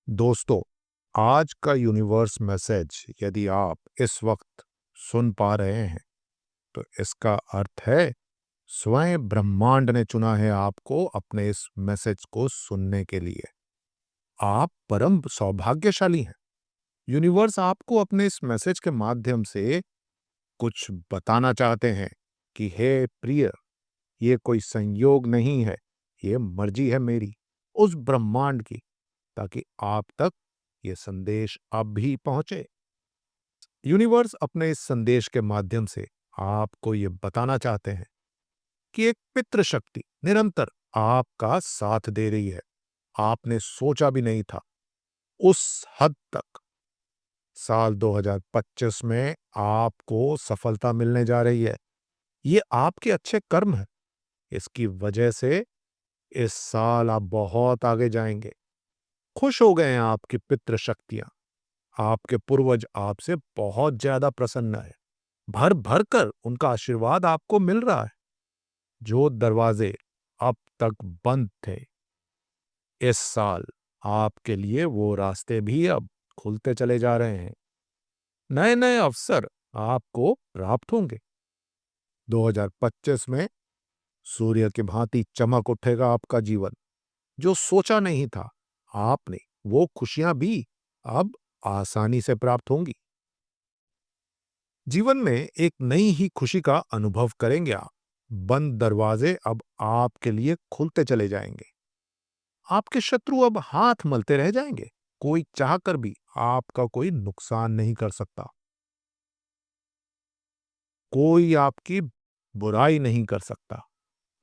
दोस्तों, आज का यूनिवर्स मैसेज यदि आप इस वक्त सुन पा रहे हैं तो इसका अर्थ है स्वयं ब्रह्मांड ने चुना है आपको अपने इस मैसेज को सुनने के लिए। आप परम सौभाग्यशाली हैं। यूनिवर्स आपको अपने इस मैसेज के माध्यम से कुछ बताना चाहते हैं कि हे प्रिय, ये कोई संयोग नहीं है, ये मर्जी है मेरी, उस ब्रह्मांड की, ताकि आप तक ये संदेश अब भी पहुंचे। यूनिवर्स अपने इस संदेश के माध्यम से आपको ये बताना चाहते हैं कि एक पितृ शक्ति निरंतर आपका साथ दे रही है। आपने सोचा भी नहीं था उस हद तक। साल 2025 में आपको सफलता मिलने जा रही है। ये आपके अच्छे कर्म है। इसकी वजह से इस साल आप बहुत आगे जाएंगे। खुश हो गए हैं आपकी पितृ शक्तियां। आपके पूर्वज आपसे बहुत ज्यादा प्रसन्न है। भर भर कर उनका आशीर्वाद आपको मिल रहा है। जो दरवाजे अब तक बंद थे, इस साल आपके लिए वो रास्ते भी अब खुलते चले जा रहे हैं। नए नए अवसर आपको प्राप्त होंगे। 2025 में सूर्य की भांति चमक उठेगा आपका जीवन। जो सोचा नहीं था आपने, वो खुशियां भी अब आसानी से प्राप्त होंगी। जीवन में एक नई ही खुशी का अनुभव करेंगे आप। बंद दरवाजे अब आपके लिए खुलते चले जाएंगे। आपके शत्रु अब हाथ मलते रह जाएंगे। कोई चाहकर भी आपका कोई नुकसान नहीं कर सकता। कोई आपकी बुराई नहीं कर सकता।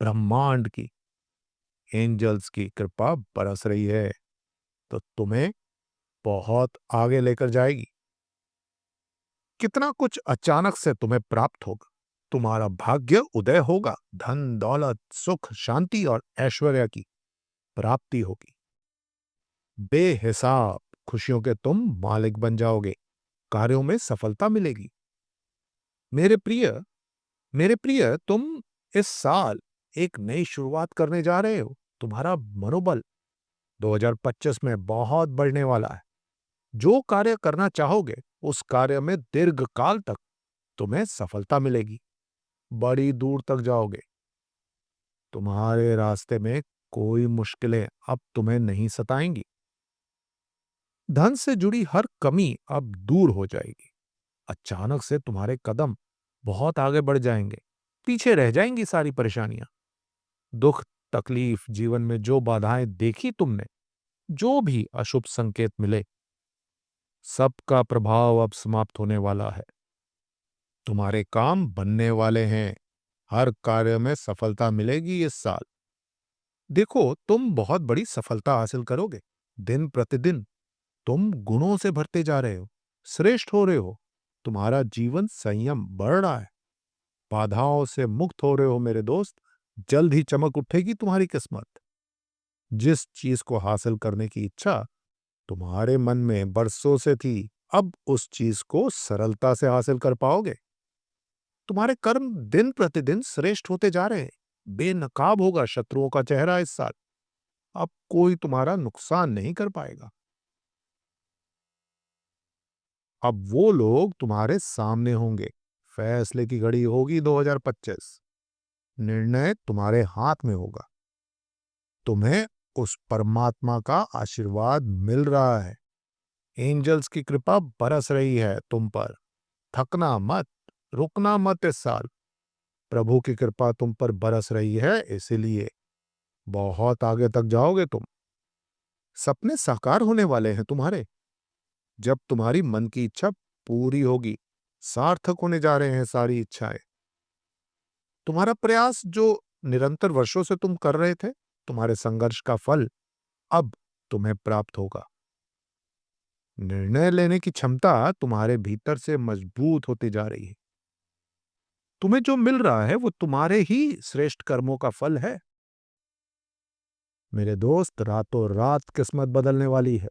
ब्रह्मांड की, एंजल्स की कृपा बरस रही है तो तुम्हें बहुत आगे लेकर जाएगी। कितना कुछ अचानक से तुम्हें प्राप्त होगा। तुम्हारा भाग्य उदय होगा। धन, दौलत, सुख, शांति और ऐश्वर्य की प्राप्ति होगी। बेहिसाब खुशियों के तुम मालिक बन जाओगे। कार्यों में सफलता मिलेगी। मेरे प्रिय, तुम इस साल एक नई शुरुआत करने जा रहे हो। तुम्हारा मनोबल 2025 में बहुत बढ़ने वाला है। जो कार्य करना चाहोगे उस कार्य में दीर्घकाल तक तुम्हें सफलता मिलेगी। बड़ी दूर तक जाओगे। तुम्हारे रास्ते में कोई मुश्किलें अब तुम्हें नहीं सताएंगी। धन से जुड़ी हर कमी अब दूर हो जाएगी। अचानक से तुम्हारे कदम बहुत आगे बढ़ जाएंगे। पीछे रह जाएंगी सारी परेशानियां। दुख, तकलीफ, जीवन में जो बाधाएं देखी तुमने, जो भी अशुभ संकेत मिले, सबका प्रभाव अब समाप्त होने वाला है। तुम्हारे काम बनने वाले हैं। हर कार्य में सफलता मिलेगी इस साल। देखो, तुम बहुत बड़ी सफलता हासिल करोगे। दिन प्रतिदिन तुम गुणों से भरते जा रहे हो, श्रेष्ठ हो रहे हो। तुम्हारा जीवन संयम बढ़ रहा है। बाधाओं से मुक्त हो रहे हो मेरे दोस्त। जल्द ही चमक उठेगी तुम्हारी किस्मत। जिस चीज को हासिल करने की इच्छा तुम्हारे मन में बरसों से थी, अब उस चीज को सरलता से हासिल कर पाओगे। तुम्हारे कर्म दिन प्रतिदिन श्रेष्ठ होते जा रहे हैं। बेनकाब होगा शत्रुओं का चेहरा इस साल। अब कोई तुम्हारा नुकसान नहीं कर पाएगा। अब वो लोग तुम्हारे सामने होंगे। फैसले की घड़ी होगी 2025। निर्णय तुम्हारे हाथ में होगा। तुम्हें उस परमात्मा का आशीर्वाद मिल रहा है। एंजल्स की कृपा बरस रही है तुम पर। थकना मत, रुकना मत इस साल। प्रभु की कृपा तुम पर बरस रही है, इसीलिए बहुत आगे तक जाओगे तुम। सपने साकार होने वाले हैं तुम्हारे। जब तुम्हारी मन की इच्छा पूरी होगी, सार्थक होने जा रहे हैं सारी इच्छाएं। तुम्हारा प्रयास जो निरंतर वर्षों से तुम कर रहे थे, तुम्हारे संघर्ष का फल अब तुम्हें प्राप्त होगा। निर्णय लेने की क्षमता तुम्हारे भीतर से मजबूत होती जा रही है। तुम्हें जो मिल रहा है वो तुम्हारे ही श्रेष्ठ कर्मों का फल है। मेरे दोस्त, रातों रात किस्मत बदलने वाली है।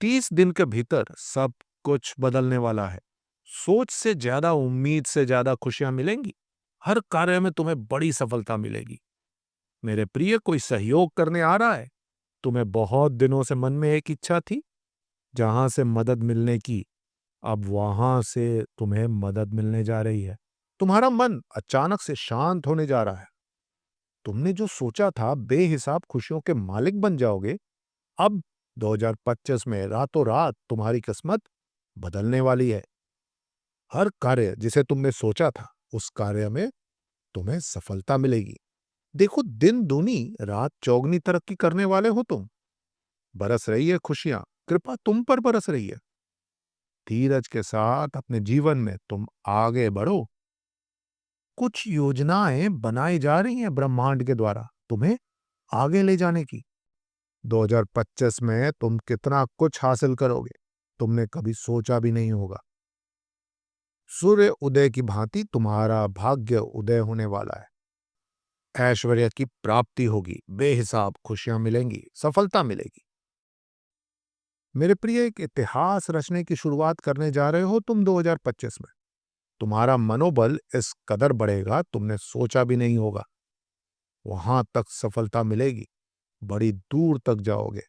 30 दिन के भीतर सब कुछ बदलने वाला है। सोच से ज्यादा, उम्मीद से ज्यादा खुशियां मिलेंगी। हर कार्य में तुम्हें बड़ी सफलता मिलेगी। मेरे प्रिय, कोई सहयोग करने आ रहा है। तुम्हें बहुत दिनों से मन में एक इच्छा थी, जहां से मदद मिलने की, अब वहां से तुम्हें मदद मिलने जा रही है। तुम्हारा मन अचानक से शांत होने जा रहा है। तुमने जो सोचा था बेहिसाब खुशियों के मालिक बन जाओगे, अब 2025 में रातों रात तुम्हारी किस्मत बदलने वाली है। हर कार्य जिसे तुमने सोचा था, उस कार्य में तुम्हें सफलता मिलेगी। देखो, दिन दूनी रात चौगनी तरक्की करने वाले हो तुम। बरस रही है खुशियां, कृपा तुम पर बरस रही है। धीरज के साथ अपने जीवन में तुम आगे बढ़ो। कुछ योजनाएं बनाई जा रही हैं ब्रह्मांड के द्वारा तुम्हें आगे ले जाने की। 2025 में तुम कितना कुछ हासिल करोगे, तुमने कभी सोचा भी नहीं होगा। सूर्य उदय की भांति तुम्हारा भाग्य उदय होने वाला है। ऐश्वर्य की प्राप्ति होगी, बेहिसाब खुशियां मिलेंगी, सफलता मिलेगी। मेरे प्रिय, एक इतिहास रचने की शुरुआत करने जा रहे हो तुम 2025 में। तुम्हारा मनोबल इस कदर बढ़ेगा, तुमने सोचा भी नहीं होगा। वहां तक सफलता मिलेगी, बड़ी दूर तक जाओगे।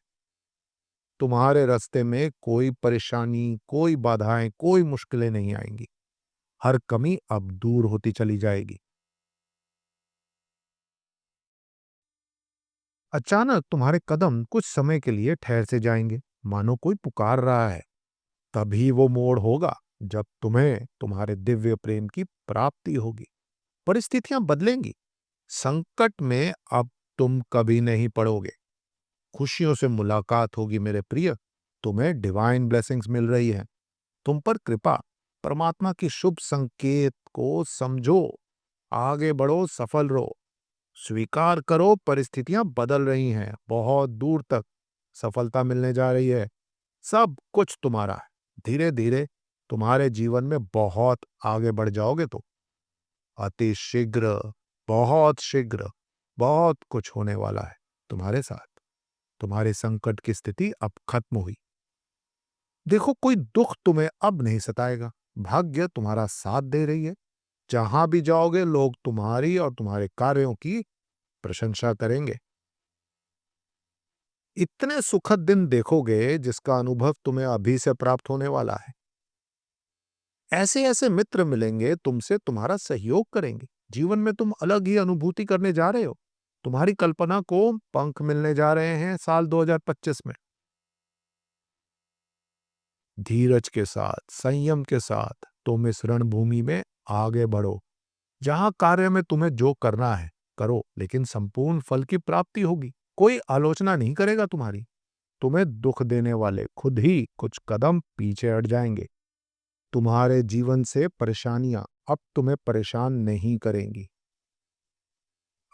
तुम्हारे रास्ते में कोई परेशानी, कोई बाधाएं, कोई मुश्किलें नहीं आएंगी। हर कमी अब दूर होती चली जाएगी। अचानक तुम्हारे कदम कुछ समय के लिए ठहर से जाएंगे, मानो कोई पुकार रहा है। तभी वो मोड़ होगा जब तुम्हें तुम्हारे दिव्य प्रेम की प्राप्ति होगी। परिस्थितियां बदलेंगी। संकट में अब तुम कभी नहीं पड़ोगे। खुशियों से मुलाकात होगी मेरे प्रिय। तुम्हें डिवाइन ब्लेसिंग्स मिल रही है। तुम पर कृपा, परमात्मा की शुभ संकेत को समझो। आगे बढ़ो, सफल रहो। स्वीकार करो, परिस्थितियां बदल रही हैं। बहुत दूर तक सफलता मिलने जा रही है। सब कुछ तुम्हारा है। धीरे धीरे तुम्हारे जीवन में बहुत आगे बढ़ जाओगे तो अति शीघ्र, बहुत शीघ्र, बहुत कुछ होने वाला है तुम्हारे साथ। तुम्हारे संकट की स्थिति अब खत्म हुई। देखो, कोई दुख तुम्हें अब नहीं सताएगा। भाग्य तुम्हारा साथ दे रही है। जहां भी जाओगे, लोग तुम्हारी और तुम्हारे कार्यों की प्रशंसा करेंगे। इतने सुखद दिन देखोगे जिसका अनुभव तुम्हें अभी से प्राप्त होने वाला है। ऐसे ऐसे मित्र मिलेंगे तुमसे, तुम्हारा सहयोग करेंगे। जीवन में तुम अलग ही अनुभूति करने जा रहे हो। तुम्हारी कल्पना को पंख मिलने जा रहे हैं साल 2025 में। धीरज के साथ, संयम के साथ तुम इस रणभूमि में आगे बढ़ो। जहां कार्य में तुम्हें जो करना है करो, लेकिन संपूर्ण फल की प्राप्ति होगी। कोई आलोचना नहीं करेगा तुम्हारी। तुम्हें दुख देने वाले खुद ही कुछ कदम पीछे हट जाएंगे। तुम्हारे जीवन से परेशानियां अब तुम्हें परेशान नहीं करेंगी।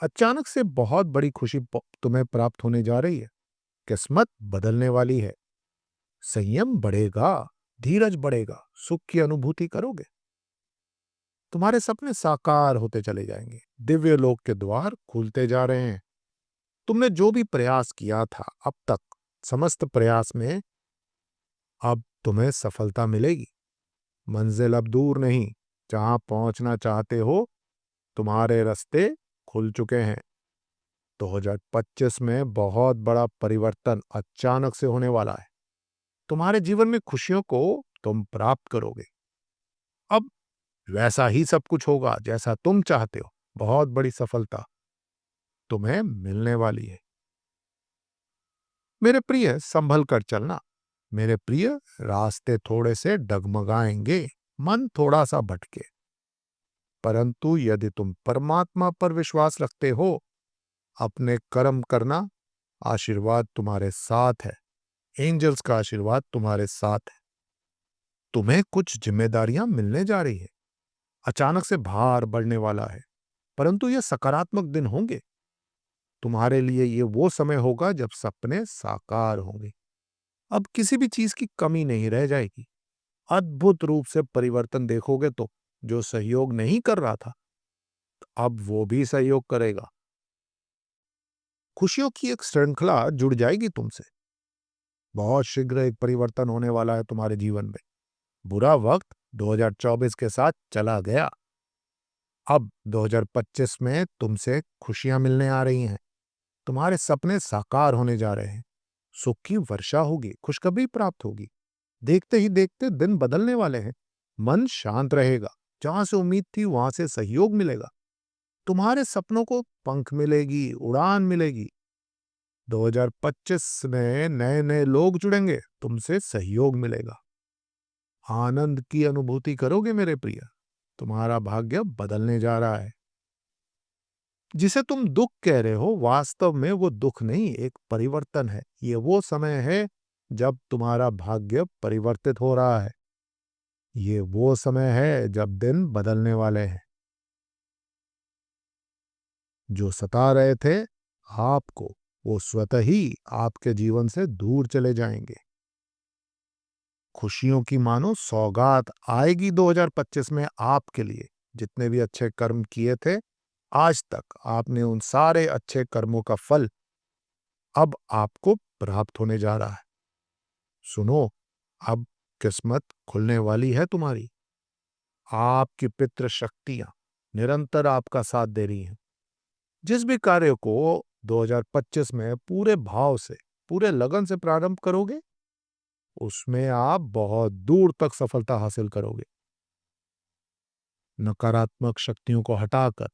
अचानक से बहुत बड़ी खुशी तुम्हें प्राप्त होने जा रही है। किस्मत बदलने वाली है। संयम बढ़ेगा, धीरज बढ़ेगा, सुख की अनुभूति करोगे। तुम्हारे सपने साकार होते चले जाएंगे। दिव्य लोक के द्वार खुलते जा रहे हैं। तुमने जो भी प्रयास किया था अब तक, समस्त प्रयास में अब तुम्हें सफलता मिलेगी। मंजिल अब दूर नहीं। जहां पहुंचना चाहते हो, तुम्हारे रास्ते खुल चुके हैं। 2025 में बहुत बड़ा परिवर्तन अचानक से होने वाला है। तुम्हारे जीवन में खुशियों को तुम प्राप्त करोगे। अब वैसा ही सब कुछ होगा जैसा तुम चाहते हो। बहुत बड़ी सफलता तुम्हें मिलने वाली है। मेरे प्रिय, संभल कर चलना। मेरे प्रिय, रास्ते थोड़े से डगमगाएंगे, मन थोड़ा सा भटके, परंतु यदि तुम परमात्मा पर विश्वास रखते हो, अपने कर्म करना, आशीर्वाद तुम्हारे साथ है। एंजल्स का आशीर्वाद तुम्हारे साथ है। तुम्हें कुछ जिम्मेदारियां मिलने जा रही है। अचानक से भार बढ़ने वाला है, परंतु ये सकारात्मक दिन होंगे। तुम्हारे लिए ये वो समय होगा जब सपने साकार होंगे। अब किसी भी चीज की कमी नहीं रह जाएगी। अद्भुत रूप से परिवर्तन देखोगे तो जो सहयोग नहीं कर रहा था, अब वो भी सहयोग करेगा। खुशियों की एक श्रृंखला जुड़ जाएगी तुमसे। बहुत शीघ्र एक परिवर्तन होने वाला है तुम्हारे जीवन में। बुरा वक्त 2024 के साथ चला गया। अब 2025 में तुमसे खुशियां मिलने आ रही हैं। तुम्हारे सपने साकार होने जा रहे हैं। सुख की वर्षा होगी, खुशखबरी प्राप्त होगी। देखते ही देखते दिन बदलने वाले हैं। मन शांत रहेगा। जहां से उम्मीद थी वहां से सहयोग मिलेगा। तुम्हारे सपनों को पंख मिलेगी, उड़ान मिलेगी। 2025 में नए नए लोग जुड़ेंगे, तुमसे सहयोग मिलेगा। आनंद की अनुभूति करोगे मेरे प्रिय। तुम्हारा भाग्य बदलने जा रहा है। जिसे तुम दुख कह रहे हो, वास्तव में वो दुख नहीं, एक परिवर्तन है। ये वो समय है जब तुम्हारा भाग्य परिवर्तित हो रहा है। ये वो समय है जब दिन बदलने वाले हैं। जो सता रहे थे आपको, वो स्वतः ही आपके जीवन से दूर चले जाएंगे। खुशियों की मानो सौगात आएगी 2025 में आपके लिए। जितने भी अच्छे कर्म किए थे आज तक, आपने उन सारे अच्छे कर्मों का फल अब आपको प्राप्त होने जा रहा है। सुनो, अब किस्मत खुलने वाली है तुम्हारी। आपकी पितृ शक्तियां निरंतर आपका साथ दे रही हैं। जिस भी कार्य को 2025 में पूरे भाव से, पूरे लगन से प्रारंभ करोगे, उसमें आप बहुत दूर तक सफलता हासिल करोगे। नकारात्मक शक्तियों को हटाकर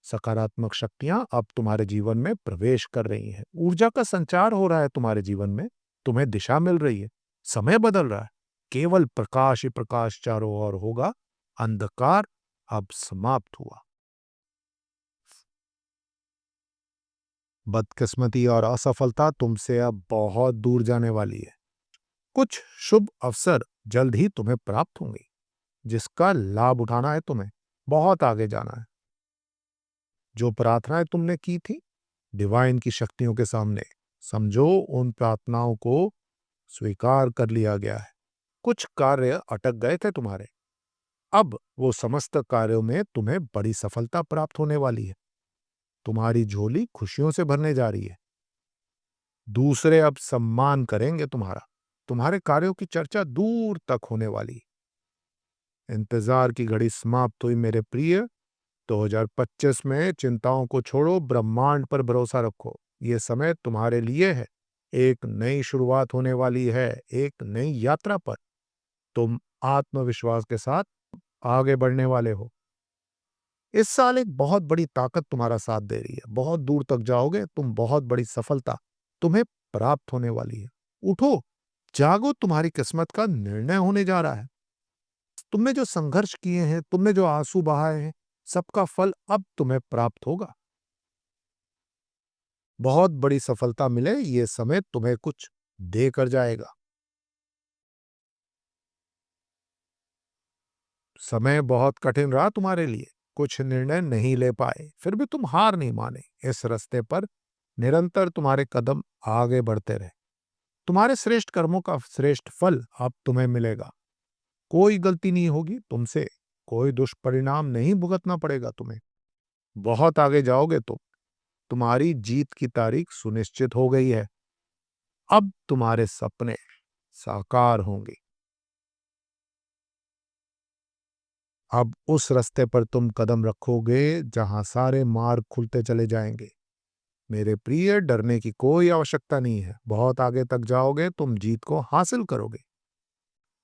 सकारात्मक शक्तियां अब तुम्हारे जीवन में प्रवेश कर रही हैं। ऊर्जा का संचार हो रहा है तुम्हारे जीवन में। तुम्हें दिशा मिल रही है। समय बदल रहा है। केवल प्रकाश ही प्रकाश चारों ओर होगा। अंधकार अब समाप्त हुआ। बदकिस्मती और असफलता तुमसे अब बहुत दूर जाने वाली है। कुछ शुभ अवसर जल्द ही तुम्हें प्राप्त होंगे, जिसका लाभ उठाना है तुम्हें। बहुत आगे जाना है। जो प्रार्थनाएं तुमने की थी डिवाइन की शक्तियों के सामने, समझो उन प्रार्थनाओं को स्वीकार कर लिया गया है। कुछ कार्य अटक गए थे तुम्हारे, अब वो समस्त कार्यों में तुम्हें बड़ी सफलता प्राप्त होने वाली है। तुम्हारी झोली खुशियों से भरने जा रही है। दूसरे अब सम्मान करेंगे तुम्हारा। तुम्हारे कार्यों की चर्चा दूर तक होने वाली है। इंतजार की घड़ी समाप्त हुई मेरे प्रिय। 2025 में चिंताओं को छोड़ो, ब्रह्मांड पर भरोसा रखो। ये समय तुम्हारे लिए है। एक नई शुरुआत होने वाली है, एक नई यात्रा पर। तुम आत्मविश्वास के साथ आगे बढ़ने वाले हो। इस साल एक बहुत बड़ी ताकत तुम्हारा साथ दे रही है। बहुत दूर तक जाओगे तुम। बहुत बड़ी सफलता तुम्हें प्राप्त होने वाली है। उठो, जागो, तुम्हारी किस्मत का निर्णय होने जा रहा है। तुमने जो संघर्ष किए हैं, तुमने जो आंसू बहाए हैं, सबका फल अब तुम्हें प्राप्त होगा। बहुत बड़ी सफलता मिले, ये समय तुम्हें कुछ देकर जाएगा। समय बहुत कठिन रहा तुम्हारे लिए। कुछ निर्णय नहीं ले पाए, फिर भी तुम हार नहीं माने। इस रास्ते पर निरंतर तुम्हारे कदम आगे बढ़ते रहे। तुम्हारे श्रेष्ठ कर्मों का श्रेष्ठ फल अब तुम्हें मिलेगा। कोई गलती नहीं होगी तुमसे। कोई दुष्परिणाम नहीं भुगतना पड़ेगा तुम्हें। बहुत आगे जाओगे तुम। तुम्हारी जीत की तारीख सुनिश्चित हो गई है। अब तुम्हारे सपने साकार होंगे। अब उस रास्ते पर तुम कदम रखोगे जहां सारे मार्ग खुलते चले जाएंगे। मेरे प्रिय, डरने की कोई आवश्यकता नहीं है। बहुत आगे तक जाओगे, तुम जीत को हासिल करोगे।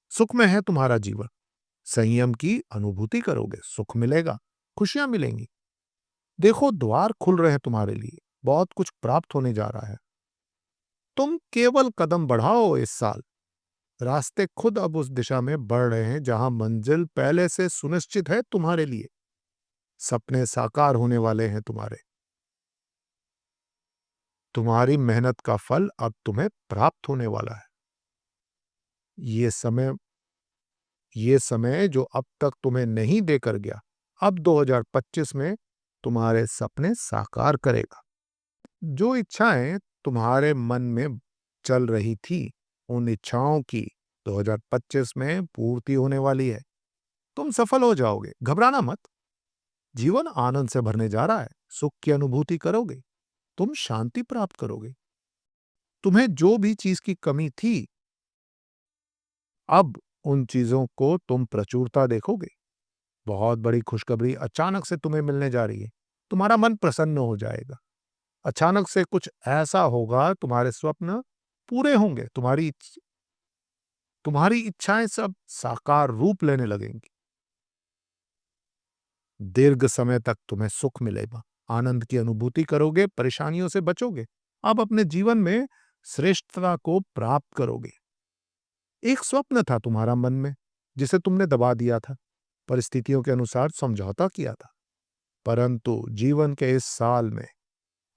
सुख में है तुम्हारा जीवन। संयम की अनुभूति करोगे, सुख मिलेगा, खुशियां मिलेंगी। देखो, द्वार खुल रहे हैं तुम्हारे लिए। बहुत कुछ प्राप्त होने जा रहा है। तुम केवल कदम बढ़ाओ इस साल। रास्ते खुद अब उस दिशा में बढ़ रहे हैं जहां मंजिल पहले से सुनिश्चित है तुम्हारे लिए। सपने साकार होने वाले हैं तुम्हारे। तुम्हारी मेहनत का फल अब तुम्हें प्राप्त होने वाला है। ये समय ये समय जो अब तक तुम्हें नहीं देकर गया, अब 2025 में तुम्हारे सपने साकार करेगा। जो इच्छाएं तुम्हारे मन में चल रही थी, उन इच्छाओं की 2025 में पूर्ति होने वाली है। तुम सफल हो जाओगे, घबराना मत। जीवन आनंद से भरने जा रहा है। सुख की अनुभूति करोगे। तुम शांति प्राप्त करोगे। तुम्हें जो भी चीज की कमी थी, अब उन चीजों को तुम प्रचुरता देखोगे। बहुत बड़ी खुशखबरी अचानक से तुम्हें मिलने जा रही है। तुम्हारा मन प्रसन्न हो जाएगा। अचानक से कुछ ऐसा होगा, तुम्हारे स्वप्न पूरे होंगे, तुम्हारी इच्छाएं सब साकार रूप लेने लगेंगी। दीर्घ समय तक तुम्हें सुख मिलेगा, आनंद की अनुभूति करोगे, परेशानियों से बचोगे। अब अपने जीवन में श्रेष्ठता को प्राप्त करोगे। एक स्वप्न था तुम्हारा मन में, जिसे तुमने दबा दिया था, परिस्थितियों के अनुसार समझौता किया था। परंतु जीवन के इस साल में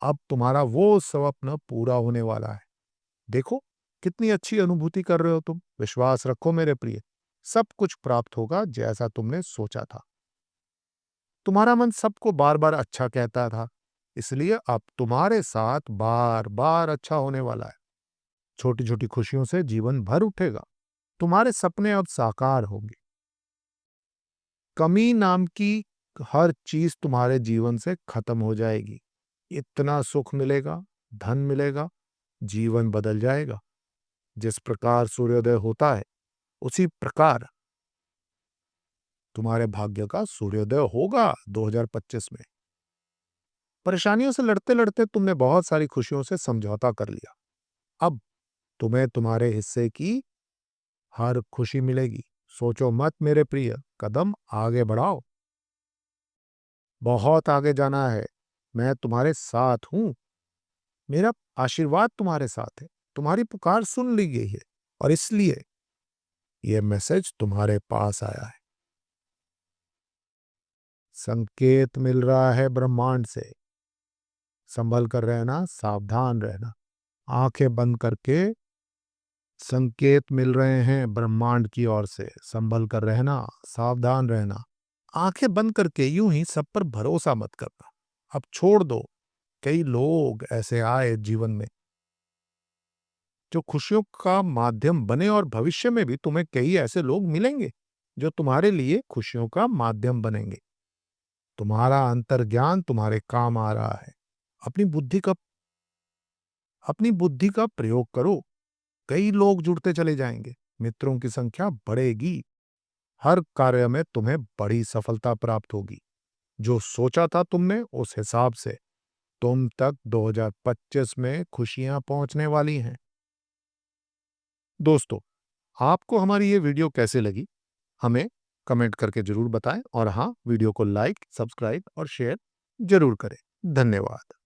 अब तुम्हारा वो स्वप्न पूरा होने वाला है। देखो, कितनी अच्छी अनुभूति कर रहे हो तुम। विश्वास रखो मेरे प्रिय, सब कुछ प्राप्त होगा जैसा तुमने सोचा था। तुम्हारा मन सबको बार बार अच्छा कहता था, इसलिए अब तुम्हारे साथ बार बार अच्छा होने वाला है। छोटी छोटी खुशियों से जीवन भर उठेगा। तुम्हारे सपने अब साकार होंगे। कमी नाम की हर चीज तुम्हारे जीवन से खत्म हो जाएगी। इतना सुख मिलेगा, धन मिलेगा, जीवन बदल जाएगा। जिस प्रकार सूर्योदय होता है, उसी प्रकार तुम्हारे भाग्य का सूर्योदय होगा 2025 में। परेशानियों से लड़ते लड़ते तुमने बहुत सारी खुशियों से समझौता कर लिया। अब तुम्हें तुम्हारे हिस्से की हर खुशी मिलेगी। सोचो मत मेरे प्रिय, कदम आगे बढ़ाओ। बहुत आगे जाना है। मैं तुम्हारे साथ हूं। मेरा आशीर्वाद तुम्हारे साथ है। तुम्हारी पुकार सुन ली गई है और इसलिए यह मैसेज तुम्हारे पास आया है। संकेत मिल रहा है ब्रह्मांड से। संभल कर रहना, सावधान रहना। आंखें बंद करके संकेत मिल रहे हैं ब्रह्मांड की ओर से। संभल कर रहना, सावधान रहना। आंखें बंद करके यूं ही सब पर भरोसा मत करना। अब छोड़ दो। कई लोग ऐसे आए जीवन में जो खुशियों का माध्यम बने, और भविष्य में भी तुम्हें कई ऐसे लोग मिलेंगे जो तुम्हारे लिए खुशियों का माध्यम बनेंगे। तुम्हारा अंतर्ज्ञान तुम्हारे काम आ रहा है। अपनी बुद्धि का अपनी बुद्धि का प्रयोग करो। कई लोग जुड़ते चले जाएंगे। मित्रों की संख्या बढ़ेगी। हर कार्य में तुम्हें बड़ी सफलता प्राप्त होगी। जो सोचा था तुमने, उस हिसाब से तुम तक 2025 में खुशियां पहुंचने वाली हैं। दोस्तों, आपको हमारी ये वीडियो कैसे लगी, हमें कमेंट करके जरूर बताएं। और हाँ, वीडियो को लाइक, सब्सक्राइब और शेयर जरूर करें। धन्यवाद।